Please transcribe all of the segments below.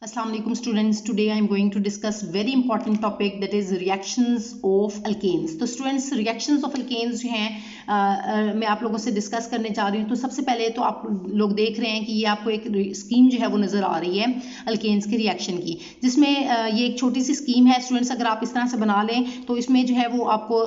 Assalamu alaikum students. Today I am going to discuss very important topic that is reactions of alkanes. तो students reactions of alkanes जो हैं मैं आप लोगों से डिस्कस करने जा रही हूँ। तो सबसे पहले तो आप लोग देख रहे हैं कि ये आपको एक स्कीम जो है वो नज़र आ रही है अल्केन्स के रिएक्शन की, जिसमें ये एक छोटी सी स्कीम है। स्टूडेंट्स अगर आप इस तरह से बना लें तो इसमें जो है वो आपको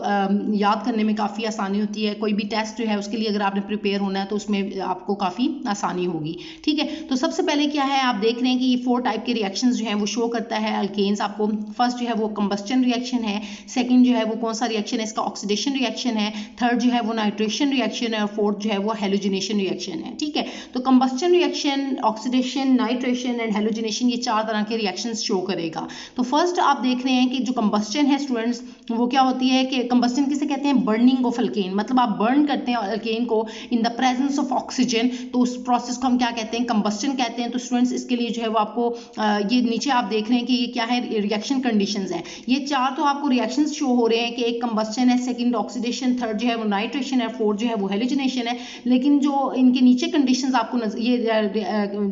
याद करने में काफ़ी आसानी होती है। कोई भी टेस्ट जो है उसके लिए अगर आपने प्रिपेयर होना है तो उसमें आपको काफ़ी आसानी होगी। ठीक है, तो सबसे पहले क्या है, आप देख रहे हैं कि ये 4 टाइप के रिएक्शंस जो हैं वो शो करता है अल्केन्स आपको। फर्स्ट जो है वो कंबस्टन रिएक्शन है, सेकंड जो है वो कौन सा रिएक्शन है, इसका ऑक्सीडेशन रिएक्शन है, थर्ड जो है वो नाइट्रेशन रिएक्शन है और फोर्थ जो है वो हैलोजिनेशन रिएक्शन है। ठीक है, तो combustion reaction, oxidation, nitration and halogenation, ये 4 तरह के रिएक्शंस शो करेगा। तो फर्स्ट आप देख रहे हैं कि जो कंबस्टन है स्टूडेंट्स, वो क्या होती है कि कंबस्टन किसे कहते हैं, बर्निंग ऑफ अल्केन, मतलब आप बर्न करते हैं अल्केन को इन द प्रेजेंस ऑफ ऑक्सीजन, तो उस प्रोसेस को हम क्या कहते हैं, कंबस्टन कहते हैं। तो स्टूडेंट्स इसके लिए जो है वो आपको ये नीचे आप देख रहे हैं कि ये क्या है, रिएक्शन कंडीशंस हैं। ये 4 तो आपको रिएक्शंस शो हो रहे हैं कि एक कंबस्टन है, सेकंड ऑक्सीडेशन, थर्ड जो है वो नाइट्रेशन है, फोर्थ जो है वो हैलोजिनेशन है। लेकिन जो इनके नीचे कंडीशंस आपको ये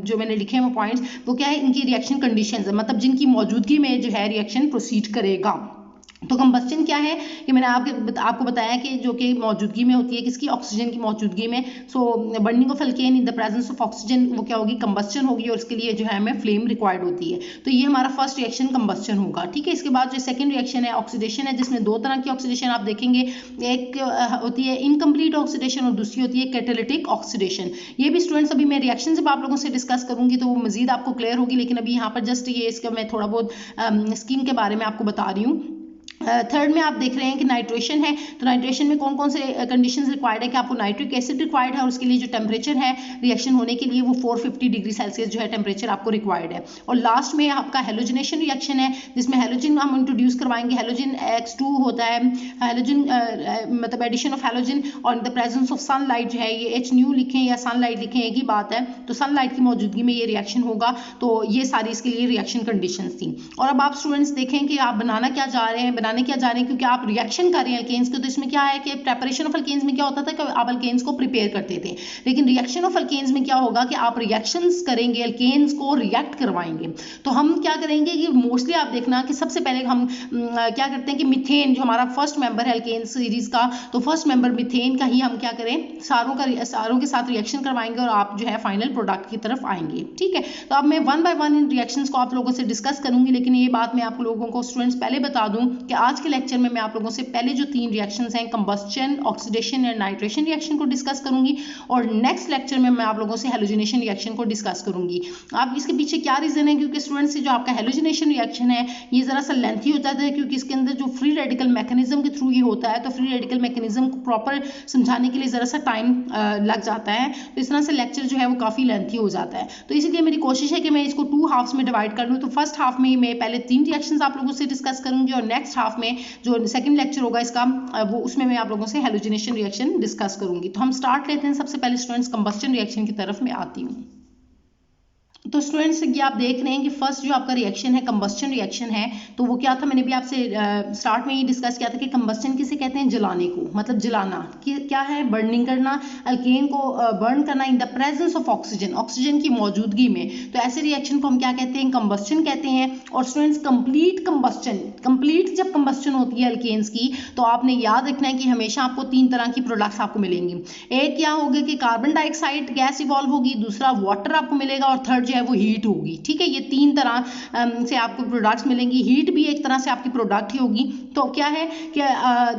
जो मैंने लिखे हैं वो पॉइंट्स, वो क्या है, इनकी रिएक्शन कंडीशंस है, मतलब जिनकी मौजूदगी में जो है रिएक्शन प्रोसीड करेगा। तो कंबस्टन क्या है कि मैंने आपको बताया कि जो कि मौजूदगी में होती है, किसकी, ऑक्सीजन की मौजूदगी में। So burning of alkane in the presence of oxygen, वो क्या होगी, कंबस्टन होगी, और इसके लिए जो है हमें फ्लेम रिक्वायर्ड होती है। तो ये हमारा फर्स्ट रिएक्शन कंबस्टन होगा। ठीक है, इसके बाद जो सेकंड रिएक्शन है ऑक्सीडेशन है, जिसमें 2 तरह की ऑक्सीडेशन आप देखेंगे, एक होती है इनकम्प्लीट ऑक्सीडेशन और दूसरी होती है कैटालिटिक ऑक्सीडेशन। ये भी स्टूडेंट्स अभी मैं रिएक्शन जब आप लोगों से डिस्कस करूंगी तो वो मजीद आपको क्लियर होगी, लेकिन अभी यहाँ पर जस्ट ये इसका मैं थोड़ा बहुत स्कीम के बारे में आपको बता रही हूँ। थर्ड में आप देख रहे हैं कि नाइट्रेशन है, तो नाइट्रेशन में कौन कौन से कंडीशंस रिक्वायर्ड है कि आपको नाइट्रिक एसिड रिक्वायर्ड है, और उसके लिए जो टेम्परेचर है रिएक्शन होने के लिए वो 450 डिग्री सेल्सियस जो है टेम्परेचर आपको रिक्वायर्ड है। और लास्ट में आपका हेलोजिनेशन रिएक्शन है, जिसमें हेलोजन हम इंट्रोड्यूस करवाएंगे। हेलोजन X2 होता है, हेलोजन मतलब एडिशन ऑफ हेलोजन और इन द प्रेजेंस ऑफ सनलाइट जो है, ये H न्यू लिखें या सनलाइट लिखें एक ही बात है, तो सनलाइट की मौजूदगी में ये रिएक्शन होगा। तो ये सारी इसके लिए रिएक्शन कंडीशंस थी। और अब आप स्टूडेंट्स देखें कि आप बनाना क्या जा रहे हैं, क्या जा रहे हैं, क्योंकि आप रिएक्शन कर रहे हैं अल्केन्स के। तो इसमें क्या है कि प्रेपरेशन ऑफ अल्केन्स में क्या होता था कि आप अल्केन्स को प्रिपेयर करते थे, लेकिन रिएक्शन ऑफ अल्केन्स में क्या होगा कि आप रिएक्शंस करेंगे, अल्केन्स को रिएक्ट करवाएंगे। तो हम क्या करेंगे कि मोस्टली आप देखना कि सबसे पहले हम क्या करते हैं कि मीथेन जो हमारा फर्स्ट मेंबर है अल्केन सीरीज का, तो फर्स्ट मेंबर मीथेन का ही हम क्या करें, सारों के साथ रिएक्शन करवाएंगे और आप जो है फाइनल प्रोडक्ट की तरफ आएंगे। ठीक है, तो अब मैं 1 बाय 1 इन रिएक्शंस को आप लोगों से डिस्कस करूंगी, लेकिन ये बात मैं आप लोगों को स्टूडेंट्स पहले बता दूं कि आज के लेक्चर में मैं आप लोगों से पहले जो 3 रिएक्शंस हैं, combustion, oxidation and nitration reaction को डिस्कस करूंगी, और नेक्स्ट लेक्चर में मैं आप लोगों से हैलोजिनेशन रिएक्शन को डिस्कस करूंगी। आप इसके पीछे क्या रीजन है, क्योंकि स्टूडेंट्स जो आपका हैलोजिनेशन रिएक्शन है ये जरा सा लेंथी हो जाता है, क्योंकि इसके अंदर जो फ्री रेडिकल मैकेनिज्म के थ्रू ये होता है, तो फ्री रेडिकल मैकेनिज्म को प्रॉपर समझाने के लिए जरा सा टाइम लग जाता है। तो इस तरह से लेक्चर जो है वो काफी लेंथी हो जाता है। तो इसलिए मेरी कोशिश है कि मैं इसको 2 हाफ्स में डिवाइड कर लूँ। तो फर्स्ट हाफ में मैं पहले 3 रिएक्शंस आप लोगों से डिस्कस करूंगी, और नेक्स्ट हाफ में जो सेकंड लेक्चर होगा इसका वो उसमें मैं आप लोगों से हैलोजिनेशन रिएक्शन डिस्कस करूंगी। तो हम स्टार्ट लेते हैं। सबसे पहले स्टूडेंट्स कंबस्टन रिएक्शन की तरफ मैं आती हूँ। तो स्टूडेंट्स ये आप देख रहे हैं कि फर्स्ट जो आपका रिएक्शन है कंबस्टन रिएक्शन है, तो वो क्या था, मैंने भी आपसे स्टार्ट में ही डिस्कस किया था कि कंबस्टन किसे कहते हैं, जलाने को, मतलब जलाना कि क्या है, बर्निंग करना, अल्केन को बर्न करना इन the presence of oxygen, oxygen की मौजूदगी में। तो ऐसे रिएक्शन को हम क्या कहते हैं, कंबस्टन कहते हैं। और स्टूडेंट्स कंप्लीट कंबस्टन, कंप्लीट जब कंबस्टन होती है अल्केन्स की, तो आपने याद रखना है कि हमेशा आपको 3 तरह की प्रोडक्ट्स आपको मिलेंगी। एक क्या होगी कि कार्बन डाइऑक्साइड गैस इवॉल्व होगी, दूसरा वाटर आपको मिलेगा, और थर्ड है वो हीट होगी। ठीक है, ये 3 तरह से आपको प्रोडक्ट्स मिलेंगी। हीट भी एक तरह से आपकी प्रोडक्ट ही होगी। तो क्या है कि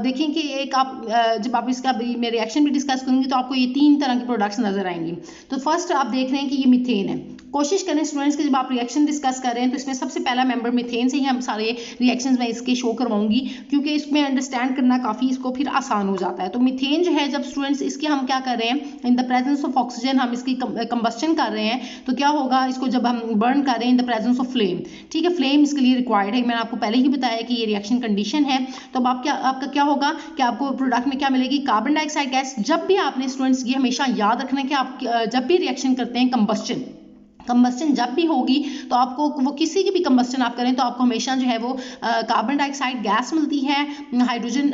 देखें कि एक आप जब आप इसका मैं रिएक्शन भी डिस्कस करूंगी तो आपको ये 3 तरह की प्रोडक्ट्स नजर आएंगी। तो फर्स्ट आप देख रहे हैं कि ये मीथेन है। कोशिश करें स्टूडेंट्स कि जब आप रिएक्शन डिस्कस कर रहे हैं तो इसमें सबसे पहला मेंबर मीथेन से ही हम सारे रिएक्शंस में इसके शो करवाऊंगी, क्योंकि इसमें अंडरस्टैंड करना काफी इसको फिर आसान हो जाता है। तो मीथेन जो है, जब स्टूडेंट्स इसके हम क्या कर रहे हैं, इन द प्रेजेंस ऑफ ऑक्सीजन हम इसकी कंबस्टन कर रहे हैं, तो क्या होगा, इसको जब हम बर्न कर रहे हैं इन द प्रेजेंस ऑफ फ्लेम। ठीक है, फ्लेम इसके लिए रिक्वायर्ड है, मैंने आपको पहले ही बताया कि ये रिएक्शन कंडीशन है। तो अब आपका क्या होगा कि आपको प्रोडक्ट में क्या मिलेगी, कार्बन डाइऑक्साइड गैस। जब भी आपने स्टूडेंट्स ये हमेशा याद रखना है कि आप जब भी रिएक्शन करते हैं कंबस्टन, कंबस्टन जब भी होगी तो आपको वो किसी की भी कंबस्टन आप करें तो आपको हमेशा जो है वो कार्बन डाइऑक्साइड गैस मिलती है, हाइड्रोजन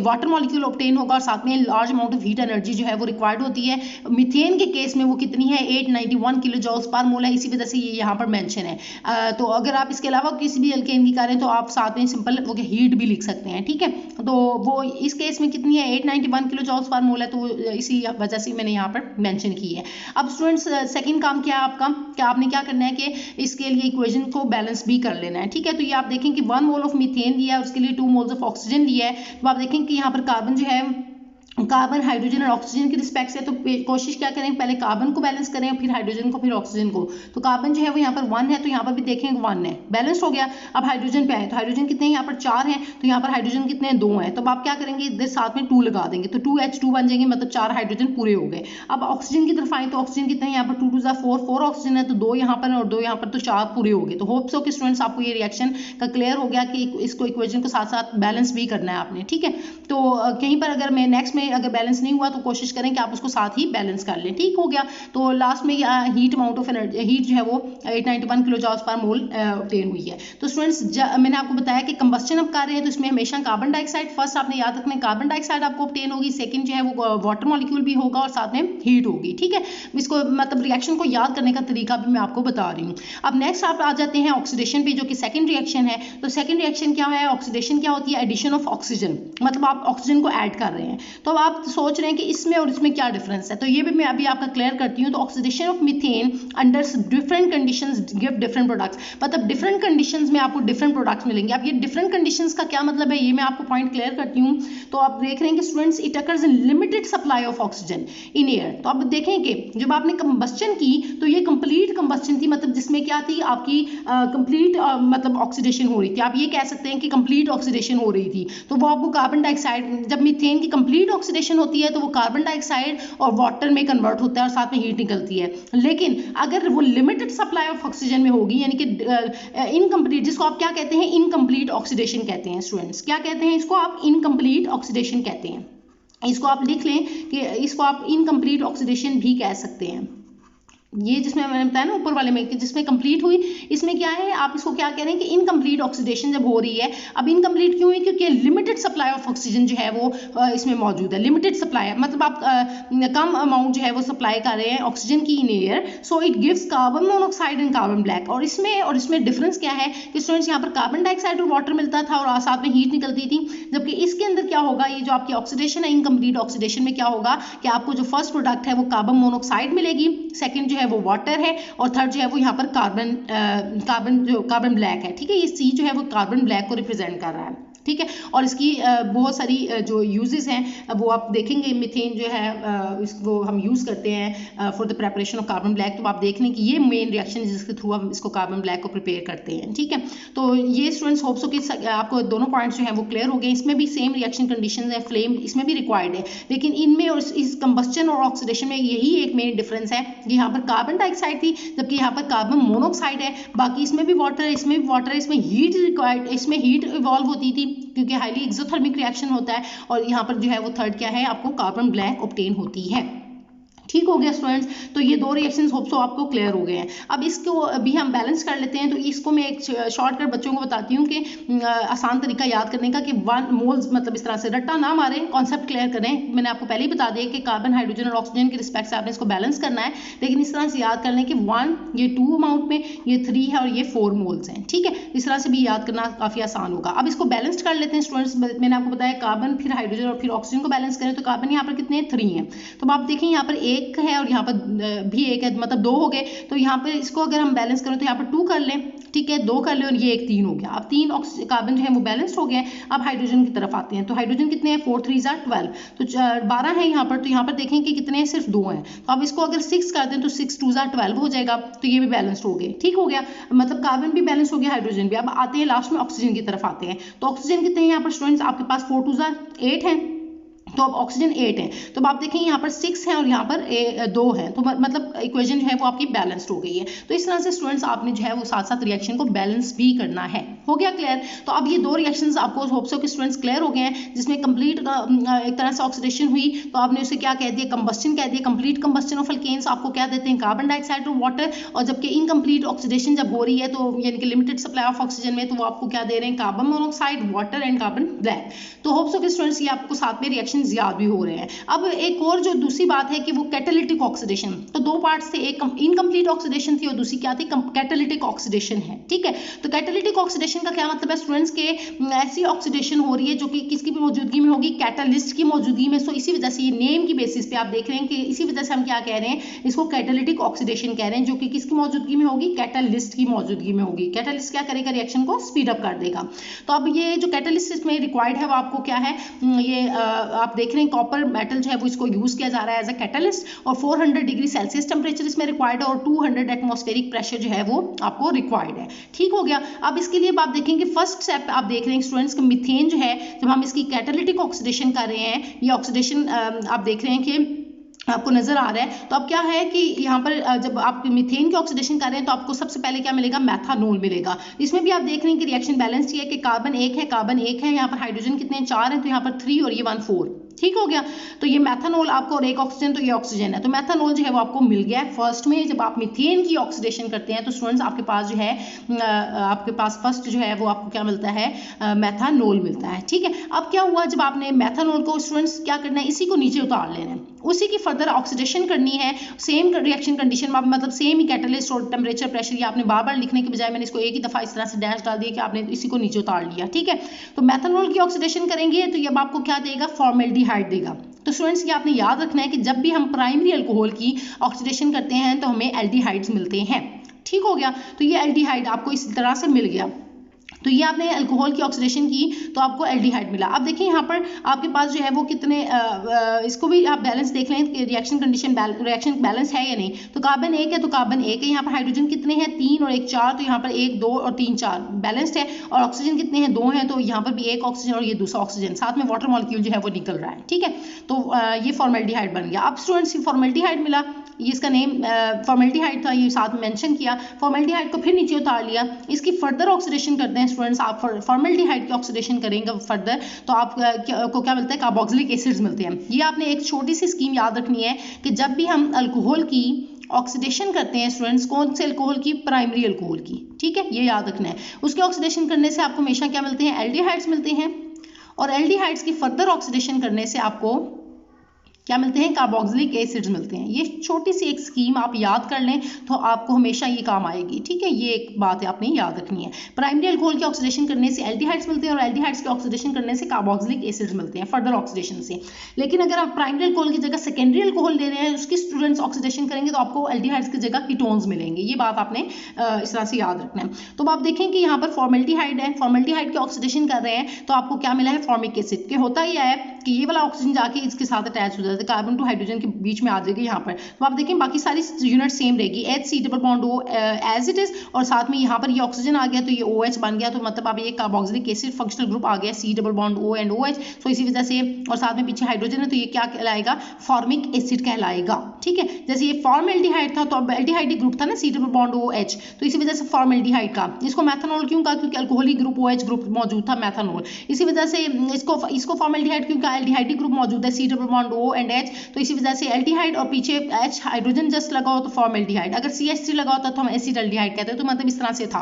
वाटर मॉलिक्यूल ऑब्टेन होगा और साथ में large amount of heat energy जो है वो रिक्वायर्ड होती है। मीथेन के केस में वो कितनी है 891 किलो जॉल्स पर मोल है, इसी वजह से ये यहाँ पर मेंशन है। तो अगर आप इसके अलावा किसी भी अल्केन की करें तो आप साथ में सिंपल वो हीट भी लिख सकते हैं, ठीक है। तो वो इस केस में कितनी है 891 किलो जॉल्स पर मोल है, तो इसी वजह से मैंने यहाँ पर मेंशन की है। अब स्टूडेंट्स सेकंड काम क्या है आपका, क्या आपने क्या करना है कि इसके लिए इक्वेशन को बैलेंस भी कर लेना है, ठीक है। तो ये आप देखें कि 1 मोल ऑफ मीथेन दिया है, उसके लिए 2 मोल्स ऑफ ऑक्सीजन दिया है। तो आप देखें कि यहाँ पर कार्बन जो है कार्बन हाइड्रोजन और ऑक्सीजन की रिस्पेक्ट से, तो कोशिश क्या करें पहले कार्बन को बैलेंस करें फिर हाइड्रोजन को फिर ऑक्सीजन को। तो कार्बन जो है वो यहाँ पर 1 है तो यहाँ पर भी देखेंगे 1 है, बैलेंस हो गया। अब हाइड्रोजन पे आए तो हाइड्रोजन कितने हैं यहाँ पर 4 हैं, तो यहाँ पर हाइड्रोजन कितने हैं 2 हैं। तो अब आप क्या करेंगे इधर साथ में 2 लगा देंगे तो 2H2 बन जाएंगे, मतलब 4 हाइड्रोजन पूरे हो गए। अब ऑक्सीजन की तरफ आए तो ऑक्सीजन कितने हैं यहाँ पर 2 2 4 ऑक्सीजन है, तो 2 यहाँ पर और 2 यहाँ पर, तो 4 पूरे हो गए। तो होप सो कि स्टूडेंट्स आपको ये रिएक्शन का क्लियर हो गया कि इसको इक्वेशन को साथ साथ बैलेंस भी करना है आपने, ठीक है। तो कहीं पर अगर मैं नेक्स्ट में अगर बैलेंस नहीं हुआ तो कोशिश करें कि आप उसको साथ ही बैलेंस कर लें, ठीक हो गया। तो लास्ट में heat amount of energy, heat जो है वो 891 किलो जॉल्स पर मोल ऑब्टेन हुई है। तो स्टूडेंट्स मैंने आपको बताया कि कंबस्टन आप कर रहे हैं तो इसमें हमेशा कार्बन डाइऑक्साइड फर्स्ट आपने याद रखना है, कार्बन डाइऑक्साइड आपको ऑब्टेन होगी, सेकंड जो है वो वाटर मॉलिक्यूल भी होगा और साथ में हीट होगी, ठीक है। इसको मतलब रिएक्शन को याद करने का तरीका भी मैं आपको बता रही हूँ। अब नेक्स्ट आप आ जाते हैं ऑक्सीडेशन पे, जो कि सेकंड रिएक्शन है। तो सेकंड रिएक्शन क्या है, ऑक्सीडेशन क्या होती है, एडिशन ऑफ ऑक्सीजन, मतलब आप ऑक्सीजन को ऐड कर रहे हैं। तो आप सोच रहे हैं कि इसमें और इसमें क्या डिफरेंस है, तो ये भी मैं अभी आपका क्लियर करती हूँ। तो oxidation of methane under different conditions give different products, मतलब डिफरेंट कंडीशंस में आपको डिफरेंट प्रोडक्ट्स मिलेंगे। अब ये डिफरेंट कंडीशंस का क्या मतलब है ये मैं आपको पॉइंट क्लियर करती हूँ। तो आप देख रहे हैं कि students it occurs in limited supply of oxygen in air. तो आप देखें कि जब आपने कंबस्टन की तो ये कंप्लीट कंबस्टन थी, मतलब जिसमें क्या थी आपकी कंप्लीट मतलब ऑक्सीडेशन हो रही थी। आप ये कह सकते हैं कि कंप्लीट ऑक्सीडेशन हो रही थी। तो वो आपको कार्बन डाइऑक्साइड, जब मीथेन की कंप्लीट ऑक्सीडेशन होती है तो वो कार्बन डाइऑक्साइड और वाटर में कन्वर्ट होता है और साथ में हीट निकलती है। लेकिन अगर वो लिमिटेड सप्लाई ऑफ ऑक्सीजन में होगी, यानी कि इनकम्प्लीट, जिसको आप क्या कहते हैं इनकम्प्लीट ऑक्सीडेशन कहते हैं स्टूडेंट्स, क्या कहते हैं इसको आप इनकम्प्लीट ऑक्सीडेशन कहते हैं। इसको आप लिख लें कि इसको आप इनकम्प्लीट ऑक्सीडेशन भी कह सकते हैं। ये जिसमें मैंने बताया ना ऊपर वाले में कि जिसमें कंप्लीट हुई, इसमें क्या है आप इसको क्या कह रहे हैं कि इनकम्प्लीट ऑक्सीडेशन जब हो रही है। अब इनकम्प्लीट क्यों हुई, क्योंकि लिमिटेड सप्लाई ऑफ ऑक्सीजन जो है वो इसमें मौजूद है। लिमिटेड सप्लाई है मतलब आप कम अमाउंट जो है वो सप्लाई कर रहे हैं ऑक्सीजन की in air, so it gives carbon monoxide and carbon black. और इसमें डिफरेंस क्या है कि स्टूडेंट्स यहाँ पर कार्बन डाइऑक्साइड और वाटर मिलता था और साथ में हीट निकलती थी, जबकि इसके अंदर क्या होगा, ये जो आपकी ऑक्सीडेशन है इनकम्प्लीट ऑक्सीडेशन में क्या होगा कि आपको जो फर्स्ट प्रोडक्ट है वो कार्बन मोनोऑक्साइड मिलेगी, सेकंड जो है वो वाटर है और थर्ड जो है वो यहाँ पर कार्बन ब्लैक है, ठीक है। ये सी जो है वो कार्बन ब्लैक को रिप्रेजेंट कर रहा है, ठीक है। और इसकी बहुत सारी जो यूजेस हैं वो आप देखेंगे। मीथेन जो है इसको हम यूज़ करते हैं for the preparation of carbon black. तो आप देख लें कि ये मेन रिएक्शन है जिसके थ्रू हम इसको कार्बन ब्लैक को प्रिपेयर करते हैं, ठीक है। तो ये स्टूडेंट्स होप सो कि आपको दोनों पॉइंट्स जो हैं वो क्लियर हो गए। इसमें भी सेम रिएक्शन कंडीशन है, फ्लेम इसमें भी रिक्वायर्ड है, लेकिन इनमें और इस कंबस्टन और ऑक्सीडेशन में यही एक मेन डिफरेंस है कि यहाँ पर कार्बन डाइऑक्साइड थी जबकि यहाँ पर कार्बन मोनोऑक्साइड है। बाकी इसमें भी वाटर है, इसमें भी वाटर है, इसमें हीट रिक्वायर्ड, इसमें हीट इवॉल्व होती थी क्योंकि हाईली एक्सोथर्मिक रिएक्शन होता है। और यहाँ पर जो है वो थर्ड क्या है आपको कार्बन ब्लैक ऑब्टेन होती है, ठीक हो गया स्टूडेंट्स। तो ये दो रिएक्शंस होप सो आपको क्लियर हो गए हैं। अब इसको अभी हम बैलेंस कर लेते हैं। तो इसको मैं एक शॉर्टकट बच्चों को बताती हूँ कि आसान तरीका याद करने का कि 1 मोल्स मतलब इस तरह से रट्टा ना मारें, कॉन्सेप्ट क्लियर करें। मैंने आपको पहले ही बता दिया कि कार्बन हाइड्रोजन और ऑक्सीजन की रिस्पेक्ट से आपने इसको बैलेंस करना है, लेकिन इस तरह से याद कर लें कि 1 ये 2 अमाउंट में, ये 3 है और ये 4 मोल्स हैं, ठीक है। इस तरह से भी याद करना काफ़ी आसान होगा। अब इसको बैलेंस कर लेते हैं स्टूडेंट्स। मैंने आपको बताया कार्बन फिर हाइड्रोजन और फिर ऑक्सीजन को बैलेंस करें तो कार्बन यहाँ पर कितने 3 हैं। तो आप देखें यहाँ पर 1 है और यहाँ पर भी 1 है, मतलब 2 हो गए। तो यहाँ पर इसको अगर हम बैलेंस करें तो यहाँ पर 2 कर लें, ठीक है, 2 कर लें और ये एक 3 हो गया। अब 3 कार्बन जो है वो बैलेंस हो गए हैं। अब हाइड्रोजन की तरफ आते हैं। तो हाइड्रोजन कितने हैं 4 3 12, तो 12 है यहाँ पर। तो यहाँ पर देखें कि कितने हैं सिर्फ 2 हैं। तो अब इसको अगर 6 कर दें तो 6 2 12 हो जाएगा। तो ये भी बैलेंस्ड हो गए, ठीक हो गया, मतलब कार्बन भी बैलेंस हो गया, हाइड्रोजन भी। अब आते हैं लास्ट में ऑक्सीजन की तरफ आते हैं। तो ऑक्सीजन कितने हैं यहाँ पर स्टूडेंट्स आपके पास 4 2 8 हैं, तो अब ऑक्सीजन 8 है, तो अब आप देखें यहाँ पर 6 है और यहाँ पर 2 है, तो मतलब इक्वेशन जो है वो आपकी बैलेंस्ड हो गई है। तो इस तरह से स्टूडेंट्स आपने जो है वो साथ साथ रिएक्शन को बैलेंस भी करना है। हो गया क्लियर? तो अब ये दो रिएक्शंस आपको होप सो कि स्टूडेंट्स क्लियर हो गए हैं, जिसमें कंप्लीट एक तरह से ऑक्सीडेशन हुई, तो आपने उसे क्या कह दिया, कंबस्टन कह दिया। कंप्लीट कंबस्टन ऑफ अल्केन्स आपको क्या देते हैं, कार्बन डाइऑक्साइड और वाटर, और जबकि इनकम्प्लीट ऑक्सीडेशन जब हो रही है तो यानी कि लिमिटेड सप्लाई ऑफ ऑक्सीजन में, तो वो आपको क्या दे रहे हैं, carbon monoxide, water and carbon black. तो होप सो कि स्टूडेंट्स ये आपको साथ में रिएक्शन याद भी हो रहे हैं। अब एक और जो दूसरी बात है कि वो कैटालिटिक ऑक्सीडेशन, तो दो पार्ट्स थे, एक इनकम्प्लीट ऑक्सीडेशन थी और दूसरी क्या थी, कैटालिटिक ऑक्सीडेशन है। ठीक है, तो कैटालिटिक ऑक्सीडेशन का क्या मतलब है स्टूडेंट्स के ऐसी ऑक्सीडेशन हो रही है जो कि किसकी भी मौजूदगी में होगी, कैटालिस्ट की मौजूदगी में। सो इसी वजह से ये नेम की बेसिस पे आप देख रहे हैं कि इसी वजह से हम क्या कह रहे हैं, इसको कैटालिटिक ऑक्सीडेशन कह रहे हैं, जो कि किसकी मौजूदगी में होगी, कैटालिस्ट की मौजूदगी में होगी। कैटालिस्ट क्या करेगा, रिएक्शन को स्पीड अप कर देगा। तो अब ये जो कैटालिस्ट इसमें रिक्वायर्ड है वो आपको क्या है, ये आप देख रहे हैं कॉपर मेटल जो है वो इसको यूज किया जा रहा है एज अ कैटलिस्ट, और 400 डिग्री सेल्सियस टेम्परेचर इसमें रिक्वायर्ड है और 200 एटमॉस्फेरिक प्रेशर जो है वो आपको रिक्वायर्ड है। ठीक हो गया। अब इसके लिए आप देखेंगे फर्स्ट स्टेप आप देख रहे हैं स्टूडेंट्स, मीथेन जो है जब हम इसकी कैटालिटिक ऑक्सीडेशन कर रहे हैं, ये ऑक्सीडेशन आप देख रहे हैं कि आपको नजर आ रहा है। तो अब क्या है कि यहाँ पर जब आप मीथेन की ऑक्सीडेशन कर रहे हैं तो आपको सबसे पहले क्या मिलेगा, मेथानॉल मिलेगा। इसमें भी आप देख रहे हैं कि रिएक्शन बैलेंस है कि कार्बन 1 है, कार्बन 1 है, यहाँ पर हाइड्रोजन कितने हैं, 4 हैं, तो यहाँ पर 3 और ये 1 4। ठीक हो गया। तो ये मेथानॉल आपको, और एक ऑक्सीजन, तो ये ऑक्सीजन है, तो मेथानॉल जो है वो आपको मिल गया है फर्स्ट में। जब आप मीथेन की ऑक्सीडेशन करते हैं तो स्टूडेंट्स आपके पास जो है आपके पास फर्स्ट जो है वो आपको क्या मिलता है, मेथानॉल मिलता है। ठीक है, अब क्या हुआ, जब आपने मेथानॉल को स्टूडेंट्स क्या करना है, इसी को नीचे उतार लेना है, उसी की फर्दर ऑक्सीडेशन करनी है सेम रिएक्शन कंडीशन में, मतलब सेम ही कैटलिस्ट और टेम्परेचर प्रेशर, ये आपने बार बार लिखने के बजाय मैंने इसको एक ही दफा इस तरह से डैश डाल दिया कि आपने इसी को नीचे उतार लिया। ठीक है, तो मेथानॉल की ऑक्सीडेशन करेंगे तो ये अब आपको क्या देगा, फॉर्मेल्डिहाइड देगा। तो स्टूडेंट्स ये आपने याद रखना है कि जब भी हम प्राइमरी अल्कोहल की ऑक्सीडेशन करते हैं तो हमें एल्डिहाइड्स मिलते हैं। ठीक हो गया, तो ये एल्डिहाइड आपको इस तरह से मिल गया। तो ये आपने अल्कोहल की ऑक्सीडेशन की तो आपको एल्डिहाइड मिला। अब देखिए यहाँ पर आपके पास जो है वो कितने इसको भी आप बैलेंस देख लें कि रिएक्शन कंडीशन रिएक्शन बैलेंस है या नहीं। तो कार्बन 1 है तो कार्बन 1 है, यहाँ पर हाइड्रोजन कितने हैं, 3 और 1 4, तो यहाँ पर 1 2 और 3 4 बैलेंस्ड है। और ऑक्सीजन कितने हैं, 2 हैं, तो यहाँ पर भी एक ऑक्सीजन और ये दूसरा ऑक्सीजन, साथ में वाटर मॉलिक्यूल जो है वो निकल रहा है। ठीक है, तो ये फॉर्मेल्डिहाइड बन गया। अब स्टूडेंट्स फॉर्मेल्डिहाइड मिला, ये इसका नेम फॉर्मेल्डिहाइड था, ये साथ में मेंशन किया। फॉर्मेल्डिहाइड को फिर नीचे उतार लिया, इसकी फर्दर ऑक्सीडेशन करते हैं स्टूडेंट्स। आप फॉर्मेल्डिहाइड की ऑक्सीडेशन करेंगे फर्दर तो आपको क्या मिलता है, कार्बोक्सिलिक एसिड्स मिलते हैं। ये आपने एक छोटी सी स्कीम याद रखनी है कि जब भी हम अल्कोहल की ऑक्सीडेशन करते हैं स्टूडेंट्स, कौन से अल्कोहल की, प्राइमरी अल्कोहल की। ठीक है, ये याद रखना है। उसके ऑक्सीडेशन करने से आपको हमेशा क्या मिलते हैं, एल्डिहाइड्स मिलते हैं, और एल्डिहाइड्स की फर्दर ऑक्सीडेशन करने से आपको क्या मिलते हैं, कार्बोक्सिलिक एसिड्स मिलते हैं। ये छोटी सी एक स्कीम आप याद कर लें तो आपको हमेशा ये काम आएगी। ठीक है, ये एक बात है आपने याद रखनी है। प्राइमरी अल्कोहल की ऑक्सीडेशन करने से एल्डिहाइड्स मिलते हैं और एल्डिहाइड्स की ऑक्सीडेशन करने से कार्बोक्सिलिक एसिड्स मिलते हैं फर्दर ऑक्सीडेशन से। लेकिन अगर आप प्राइमरी अल्कोहल की जगह सेकेंडरी अल्कोहल ले रहे हैं, उसकी स्टूडेंट्स ऑक्सीडेशन करेंगे तो आपको एल्डिहाइड्स की जगह कीटोन्स मिलेंगे। ये बात आपने इस तरह से याद रखना है। तो आप देखें कि यहाँ पर फॉर्मेल्डिहाइड है, फॉर्मेल्डिहाइड की ऑक्सीडेशन कर रहे हैं तो आपको क्या मिला है, फॉर्मिक एसिड। के होता ही है कि ये वाला ऑक्सीजन जाके इसके साथ अटैच हो जाता है, कार्बन टू हाइड्रोजन के बीच में आ जाएगी यहाँ पर। तो आप देखें बाकी सारी यूनिट सेम रहेगी, HC double bond O as it is, और साथ में यहाँ पर ये ऑक्सीजन आ गया तो ये OH बन गया, तो मतलब अब ये कार्बोक्सिलिक एसिड फंक्शनल ग्रुप आ गया, C double bond O and OH। तो इसी वजह से, और साथ में पीछे हाइड्रोजन है तो ये क्या कहलाएगा, फॉर्मिक एसिड कहलाएगा। ठीक है, जैसे ये फॉर्मेल्डिहाइड था तो एल्डिहाइड ग्रुप था ना, C डबल बॉन्ड OH, तो इसी वजह से फॉर्मेल्डिहाइड का। इसको मेथानॉल क्यों कहा, क्योंकि अल्कोहलिक ग्रुप OH ग्रुप मौजूद था, मेथानॉल। इसी वजह से इसको फॉर्मेल्डिहाइड क्यों कहा, एल्डिहाइड ग्रुप मौजूद है, C double bond O and H, तो इसी वजह से एल्डिहाइड, और पीछे H हाइड्रोजन जस्ट लगा हो तो फॉर्मेल्डिहाइड। अगर CH3 लगा होता तो हम एसिटाल्डिहाइड कहते हैं। तो मतलब इस तरह से था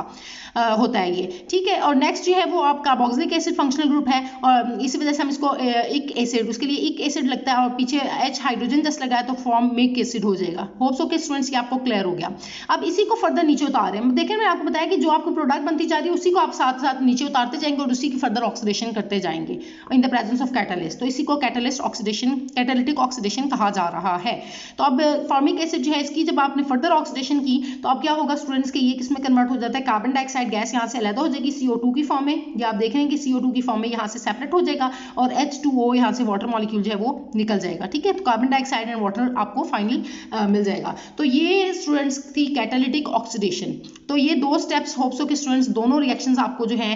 होता है ये। ठीक है, और नेक्स्ट जो है वो आप कार्बोक्सिलिक एसिड फंक्शनल ग्रुप है, और इसी वजह से हम इसको एक एसिड, उसके लिए एक एसिड लगता है और पीछे H हाइड्रोजन जस्ट लगाया तो फॉर्मिक एसिड हो जाएगा। होप सो के स्टूडेंट्स ये आपको क्लियर हो गया। अब इसी को फर्दर नीचे उतार रहे हैं। देखिए मैंने आपको बताया कि जो आपको प्रोडक्ट बनती जा रही है उसी को आप साथ साथ नीचे उतारते जाएंगे और उसी की फर्दर ऑक्सीडेशन करते जाएंगे इन द प्रेजेंस ऑफ कैटलिस्ट। तो इसी को catalyst oxidation, catalytic catalytic oxidation कहा जा रहा है। तो अब फॉर्मिक एसिड जो है इसकी जब आपने फर्दर ऑक्सीडेशन की तो अब क्या होगा स्टूडेंट्स के ये किसमें कन्वर्ट हो जाता है, कार्बन डाइऑक्साइड गैस यहाँ से अलग हो जाएगी CO2 की फॉर्म में, या आप देख रहे हैं कि CO2 की फॉर्म में यहाँ से सेपरेट हो जाएगा और H2O यहाँ से वाटर मॉलिक्यूल जो है वो निकल जाएगा। ठीक है, तो कार्बन डाइऑक्साइड एंड वाटर आपको फाइनल मिल जाएगा। तो ये स्टूडेंट्स थी कैटालिटिक ऑक्सीडेशन। तो ये दो स्टेप्स होप सो के स्टूडेंट्स दोनों रिएक्शंस आपको जो है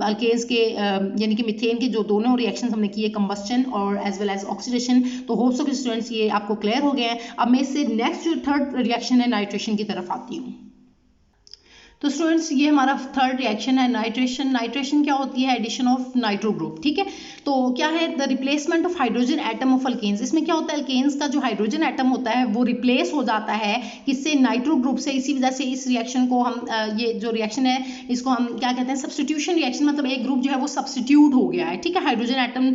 अल्केन्स के यानी कि मीथेन के जो दोनों रिएक्शंस हमने किए, कंबस्टन और एज वेल एज ऑक्सीडेशन, तो होप सो के स्टूडेंट्स ये आपको क्लियर हो गए हैं। अब मैं इससे नेक्स्ट जो थर्ड रिएक्शन है नाइट्रेशन की तरफ आती हूँ। तो स्टूडेंट्स ये हमारा थर्ड रिएक्शन है नाइट्रेशन। नाइट्रेशन क्या होती है, एडिशन ऑफ नाइट्रो ग्रुप। ठीक है, तो क्या है, the replacement of hydrogen atom of alkanes. इसमें क्या होता है, अल्केन्स का जो हाइड्रोजन एटम होता है वो रिप्लेस हो जाता है किससे, नाइट्रो ग्रुप से। इसी वजह से इस रिएक्शन को हम ये जो रिएक्शन है इसको हम क्या कहते हैं, सब्सटीट्यूशन रिएक्शन। मतलब एक ग्रुप जो है वो सब्सटीट्यूट हो गया है। ठीक है, हाइड्रोजन एटम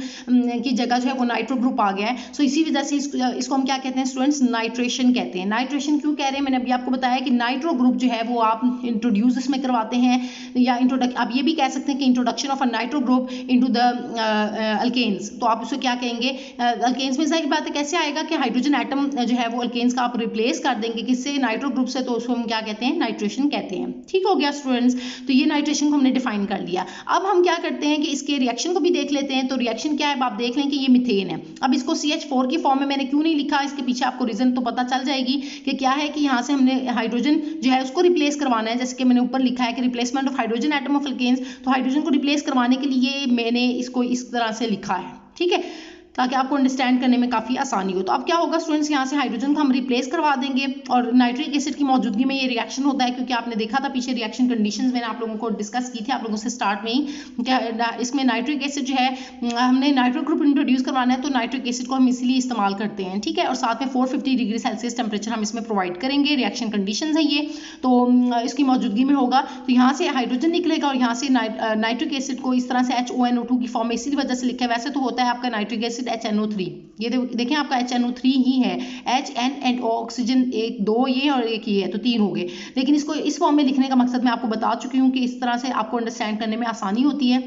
की जगह जो है वो नाइट्रो ग्रुप आ गया है। सो इसी वजह से इसको हम क्या कहते हैं स्टूडेंट्स, नाइट्रेशन कहते हैं। नाइट्रेशन क्यों कह रहे हैं, मैंने अभी आपको बताया कि नाइट्रो ग्रुप जो है वो आप इंट्रोड्यूस इसमें करवाते हैं, या आप ये भी कह सकते हैं कि introduction of a nitro group into the alkanes. तो आप उसको क्या कहेंगे, अल्केन्स में जाहिर बात है कैसे आएगा कि हाइड्रोजन एटम जो है वो अल्केन्स का आप रिप्लेस कर देंगे किससे, नाइट्रो ग्रुप से, तो उसको हम क्या कहते हैं, नाइट्रेशन कहते हैं। ठीक हो गया स्टूडेंट्स, तो ये नाइट्रेशन को हमने डिफाइन कर लिया। अब हम क्या करते हैं कि इसके रिएक्शन को भी देख लेते हैं। तो रिएक्शन क्या है, आप देख लें कि ये मीथेन है। अब इसको CH4 की फॉर्म में मैंने क्यों नहीं लिखा, इसके पीछे आपको रीजन तो पता चल जाएगी कि क्या है कि यहाँ से हमने हाइड्रोजन जो है उसको रिप्लेस करवाना है। जैसे कि मैंने ऊपर लिखा है कि replacement of hydrogen atom of alkanes, तो हाइड्रोजन को रिप्लेस करवाने के लिए मैंने इसको इस तरह से लिखा है। ठीक है, ताकि आपको अंडरस्टैंड करने में काफ़ी आसानी हो। तो अब क्या होगा स्टूडेंट्स, यहाँ से हाइड्रोजन को हम रिप्लेस करवा देंगे और नाइट्रिक एसिड की मौजूदगी में ये रिएक्शन होता है, क्योंकि आपने देखा था पीछे रिएक्शन कंडीशंस मैंने आप लोगों को डिस्कस की थी आप लोगों से स्टार्ट में ही, क्या इसमें नाइट्रिक एसिड जो है हमने नाइट्रो ग्रुप इंट्रोड्यूस करवाना है, तो नाइट्रिक एसिड को हम इसलिए इस्तेमाल करते हैं। ठीक है, और साथ में 450 डिग्री सेल्सियस टेम्परेचर हम इसमें प्रोवाइड करेंगे। रिएक्शन कंडीशन है ये, तो इसकी मौजूदगी में होगा। तो यहाँ से हाइड्रोजन निकलेगा और यहाँ से नाइट्रिक एसिड को इस तरह से HONO2 की फॉर्म में इसी वजह से लिखा है। वैसे तो होता है आपका नाइट्रिक एसिड HNO3, ये देखें आपका HNO3 ही है, H N और ऑक्सीजन एक दो ये और एक ये है, तो 3 हो गए। लेकिन इसको इस फॉर्म में लिखने का मकसद मैं आपको बता चुकी हूँ कि इस तरह से आपको अंडरस्टैंड करने में आसानी होती है,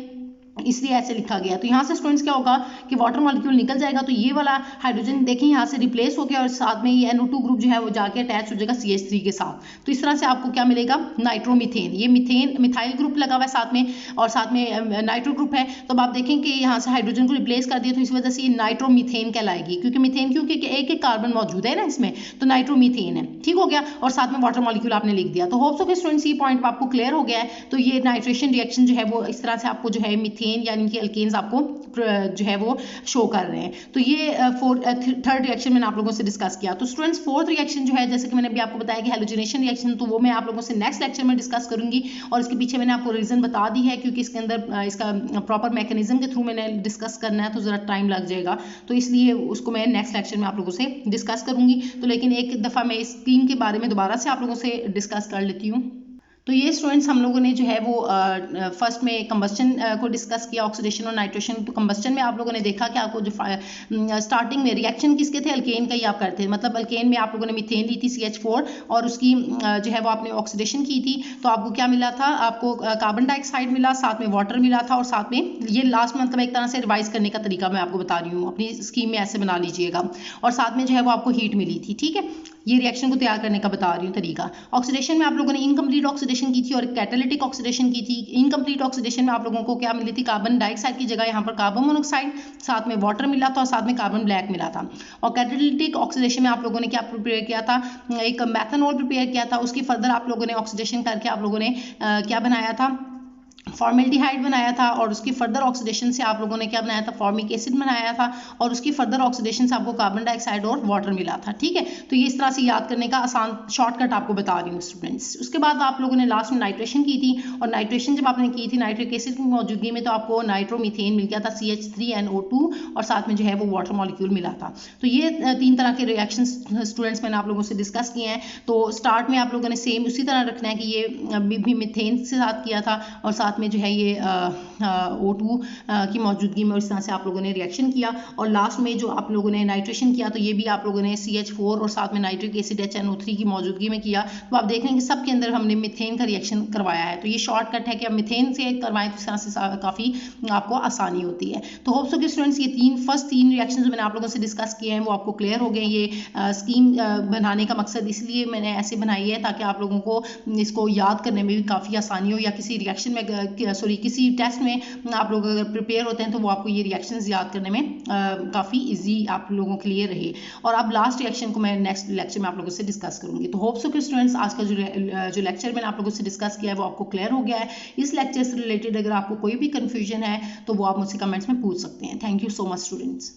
इसलिए ऐसे लिखा गया। तो यहाँ से स्टूडेंट्स क्या होगा कि वाटर मॉलिक्यूल निकल जाएगा, तो ये वाला हाइड्रोजन देखें यहाँ से रिप्लेस हो गया और साथ में ये NO2 ग्रुप जो है वो जाके अटैच हो जाएगा CH3 के साथ। तो इस तरह से आपको क्या मिलेगा, नाइट्रोमीथेन। ये मिथाइल ग्रुप लगा हुआ है साथ में और साथ में नाइट्रो ग्रुप है। तो अब आप देखें कि यहाँ से हाइड्रोजन को रिप्लेस कर दिया, तो इस वजह से ये नाइट्रोमीथेन कहलाएगी, क्योंकि मीथेन क्योंकि एक एक कार्बन मौजूद है ना इसमें, तो नाइट्रोमीथेन है। ठीक हो गया, और साथ में वाटर मॉलिक्यूल आपने लिख दिया। तो होप सो के स्टूडेंट्स ये पॉइंट आपको क्लियर हो गया है। तो ये नाइट्रेशन रिएक्शन जो है वो इस तरह से आपको जो है मीथेन यानी कि अल्केन्स आपको जो है वो शो कर रहे हैं। तो ये थर्ड रिएक्शन मैंने आप लोगों से डिस्कस किया। तो स्टूडेंट्स फोर्थ रिएक्शन जो है, जैसे कि मैंने अभी आपको बताया कि हैलोजिनेशन रिएक्शन, तो वो मैं आप लोगों से नेक्स्ट लेक्चर में डिस्कस करूंगी और इसके पीछे मैंने आपको रीजन बता दी है, क्योंकि इसके अंदर इसका प्रॉपर मैकेनिज्म के थ्रू मैंने डिस्कस करना है तो जरा टाइम लग जाएगा, तो इसलिए उसको मैं नेक्स्ट लेक्चर में आप लोगों से डिस्कस करूंगी। तो लेकिन एक दफ़ा मैं इस थीम के बारे में दोबारा से आप लोगों से डिस्कस कर लेती हूँ। तो ये स्टूडेंट्स हम लोगों ने जो है वो फर्स्ट में कंबस्टन को डिस्कस किया, ऑक्सीडेशन और नाइट्रेशन। तो कंबस्टन में आप लोगों ने देखा कि आपको जो स्टार्टिंग में रिएक्शन किसके थे, अल्केन का ही आप करते थे। मतलब अल्केन में आप लोगों ने मीथेन ली थी CH4 और उसकी जो है वो आपने ऑक्सीडेशन की थी, तो आपको क्या मिला था, आपको कार्बन डाइऑक्साइड मिला, साथ में वाटर मिला था और साथ में ये लास्ट में मतलब एक तरह से रिवाइज करने का तरीका मैं आपको बता रही हूँ, अपनी स्कीम में ऐसे बना लीजिएगा। और साथ में जो है वो आपको हीट मिली थी। ठीक है, ये रिएक्शन को तैयार करने का बता रही हूँ तरीका। ऑक्सीडेशन में आप लोगों ने इनकम्प्लीट ऑक्सीडेशन की थी और कैटालिटिक ऑक्सीडेशन की थी। इनकम्प्लीट ऑक्सीडेशन में आप लोगों को क्या मिली थी, कार्बन डाइऑक्साइड की जगह यहाँ पर कार्बन मोनोऑक्साइड, साथ में वाटर मिला था और साथ में कार्बन ब्लैक मिला था। और कैटालिटिक ऑक्सीडेशन में आप लोगों ने क्या प्रिपेयर किया था, एक मैथनॉल प्रिपेयर किया था। उसकी फर्दर आप लोगों ने ऑक्सीडेशन करके आप लोगों ने क्या बनाया था, फॉर्मेल्डिहाइड बनाया था और उसकी फर्दर ऑक्सीडेशन से आप लोगों ने क्या बनाया था, फॉर्मिक एसिड बनाया था और उसकी फर्दर ऑक्सीडेशन से आपको कार्बन डाइऑक्साइड और वाटर मिला था। ठीक है, तो ये इस तरह से याद करने का आसान शॉर्टकट आपको बता रही हूँ स्टूडेंट्स। उसके बाद आप लोगों ने लास्ट में नाइट्रेशन की थी और नाइट्रेशन जब आपने की थी नाइट्रिक एसिड की मौजूदगी में, तो आपको नाइट्रोमीथेन मिल गया था CH3NO2 और साथ में जो है वो वाटर मॉलिक्यूल मिला था। तो ये 3 तरह के रिएक्शन स्टूडेंट्स मैंने आप लोगों से डिस्कस किए हैं। तो स्टार्ट में आप लोगों ने सेम उसी तरह रखना है कि ये भी मीथेन के साथ किया था और साथ साथ में जो है ये O2 की मौजूदगी में, और इस तरह से आप लोगों ने रिएक्शन किया। और लास्ट में जो आप लोगों ने नाइट्रेशन किया तो ये भी आप लोगों ने CH4 और साथ में नाइट्रिक एसिड HNO3 की मौजूदगी में किया। तो आप देख रहे हैं कि सबके अंदर हमने मीथेन का रिएक्शन करवाया है। तो ये शॉर्टकट है कि आप मीथेन से करवाएं तो इस तरह से काफ़ी आपको आसानी होती है। तो होप सो कि स्टूडेंट्स ये फर्स्ट तीन रिएक्शन जो मैंने आप लोगों से डिस्कस किए हैं वो आपको क्लियर हो गए। ये स्कीम बनाने का मकसद इसलिए मैंने ऐसे बनाई है ताकि आप लोगों को इसको याद करने में भी काफ़ी आसानी हो, या किसी रिएक्शन में किसी टेस्ट में आप लोग अगर प्रिपेयर होते हैं तो वो आपको ये रिएक्शंस याद करने में काफ़ी इजी आप लोगों के लिए रहे। और अब लास्ट रिएक्शन को मैं नेक्स्ट लेक्चर में आप लोगों से डिस्कस करूंगी। तो होप सो कि स्टूडेंट्स आज का जो लेक्चर मैंने आप लोगों से डिस्कस किया है वो आपको क्लियर हो गया है। इस लेक्चर से रिलेटेड अगर आपको कोई भी कंफ्यूजन है तो वो आप मुझसे कमेंट्स में पूछ सकते हैं। Thank you so much students.